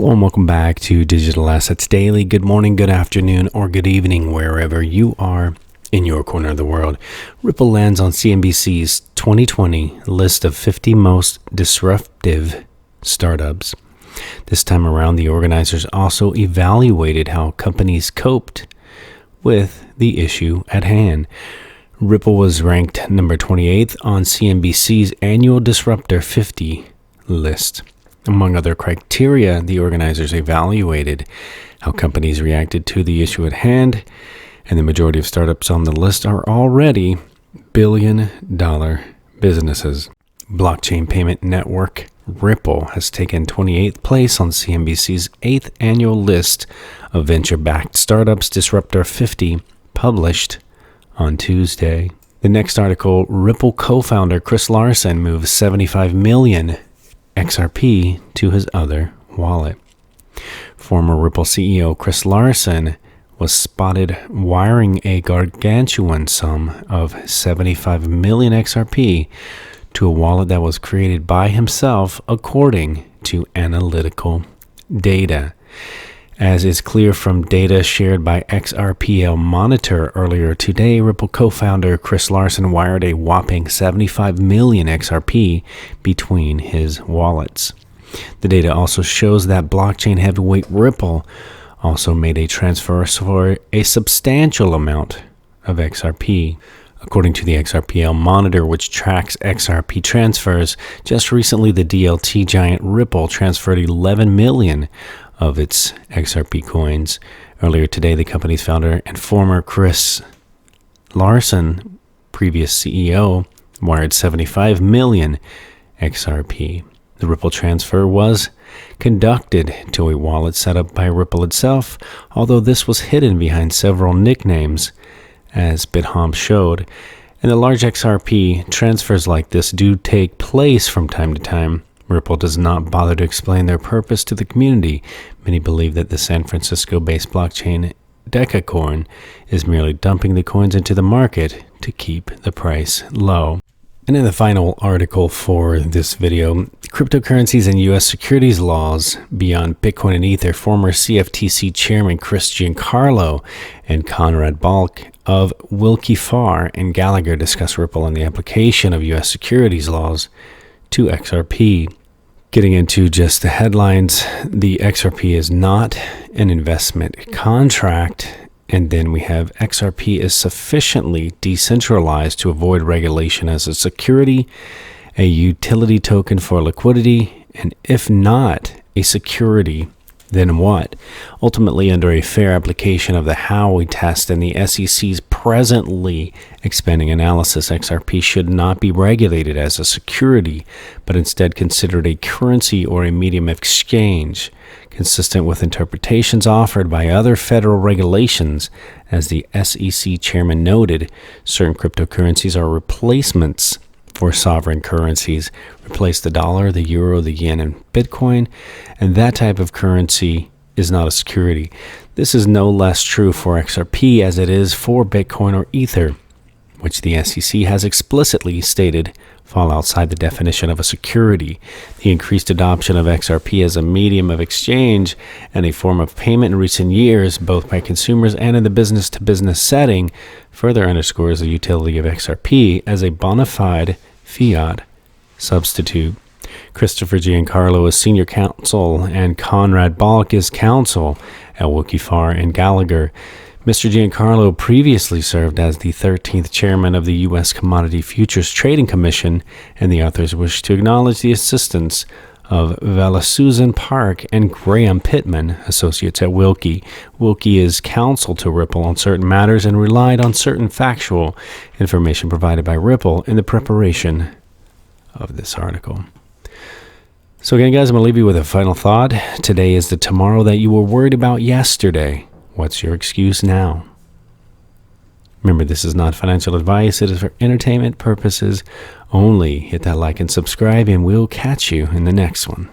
Hello and welcome back to Digital Assets Daily. Good morning, good afternoon, or good evening, wherever you are in your corner of the world. Ripple lands on CNBC's 2020 list of 50 most disruptive startups. This time around, the organizers also evaluated how companies coped with the issue at hand. Ripple was ranked number 28th on CNBC's annual Disruptor 50 list. Among other criteria, the organizers evaluated how companies reacted to the issue at hand, and the majority of startups on the list are already billion-dollar businesses. Blockchain payment network Ripple has taken 28th place on CNBC's 8th annual list of venture-backed startups, Disruptor 50, published on Tuesday. The next article, Ripple co-founder Chris Larson moves 75 million XRP to his other wallet. Former Ripple CEO Chris Larson was spotted wiring a gargantuan sum of 75 million XRP to a wallet that was created by himself, according to analytical data. As is clear from data shared by XRPL Monitor earlier today, Ripple co-founder Chris Larson wired a whopping 75 million XRP between his wallets. The data also shows that blockchain heavyweight Ripple also made a transfer for a substantial amount of XRP. According to the XRPL Monitor, which tracks XRP transfers, just recently the DLT giant Ripple transferred 11 million of its XRP coins. Earlier today, the company's founder and former Chris Larson, previous CEO, wired 75 million XRP. The Ripple transfer was conducted to a wallet set up by Ripple itself, although this was hidden behind several nicknames, as BitHomp showed. And the large XRP transfers like this do take place from time to time. Ripple does not bother to explain their purpose to the community. Many believe that the San Francisco-based blockchain Decacorn is merely dumping the coins into the market to keep the price low. And in the final article for this video, cryptocurrencies and U.S. securities laws beyond Bitcoin and Ether, former CFTC chairman Chris Giancarlo and Conrad Balk of Wilkie Farr and Gallagher discuss Ripple and the application of U.S. securities laws to XRP. Getting into just the headlines, the XRP is not an investment contract. And then we have XRP is sufficiently decentralized to avoid regulation as a security, a utility token for liquidity, and if not a security, then what? Ultimately, under a fair application of the Howey test and the SEC's presently expanding analysis, XRP should not be regulated as a security, but instead considered a currency or a medium of exchange, consistent with interpretations offered by other federal regulations. As the SEC chairman noted, certain cryptocurrencies are replacements for sovereign currencies. Replace the dollar, the euro, the yen, and Bitcoin, and that type of currency is not a security. This is no less true for XRP as it is for Bitcoin or Ether, which the SEC has explicitly stated fall outside the definition of a security. The increased adoption of XRP as a medium of exchange and a form of payment in recent years, both by consumers and in the business-to-business setting, further underscores the utility of XRP as a bona fide fiat substitute. Christopher Giancarlo is senior counsel and Conrad Balk is counsel at Wilkie Farr and Gallagher. Mr. Giancarlo previously served as the 13th chairman of the U.S. Commodity Futures Trading Commission, and the authors wish to acknowledge the assistance of Susan Park and Graham Pittman, associates at Wilkie. Wilkie is counsel to Ripple on certain matters and relied on certain factual information provided by Ripple in the preparation of this article. So again, guys, I'm going to leave you with a final thought. Today is the tomorrow that you were worried about yesterday. What's your excuse now? Remember, this is not financial advice. It is for entertainment purposes only. Hit that like and subscribe, and we'll catch you in the next one.